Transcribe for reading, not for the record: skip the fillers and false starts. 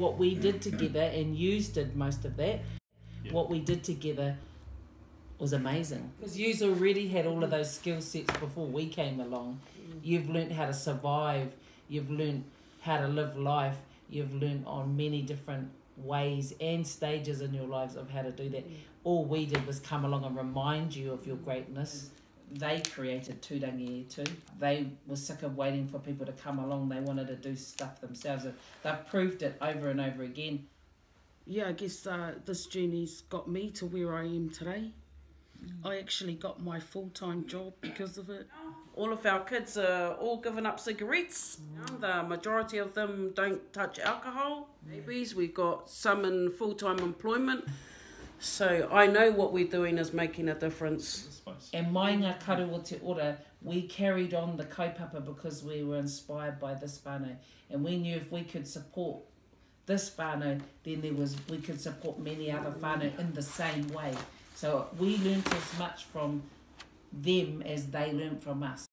what we did together, and yous did most of that, what we did together was amazing. Because yous already had all of those skill sets before we came along. You've learnt how to survive, you've learnt how to live life, you've learnt on many different ways and stages in your lives of how to do that. All we did was come along and remind you of your greatness. They created Tūrangi E Tū. They were sick of waiting for people to come along. They wanted to do stuff themselves. They've proved it over and over again. Yeah, I guess this journey's got me to where I am today. I actually got my full-time job because of it. All of our kids are all giving up cigarettes. The majority of them don't touch alcohol. Babies, we've got some in full-time employment. So I know what we're doing is making a difference. And Mai Ngā Karu o Te Ora, we carried on the kaupapa because we were inspired by this whānau. And we knew if we could support this whānau, then we could support many other whānau in the same way. So we learnt as much from them as they learnt from us.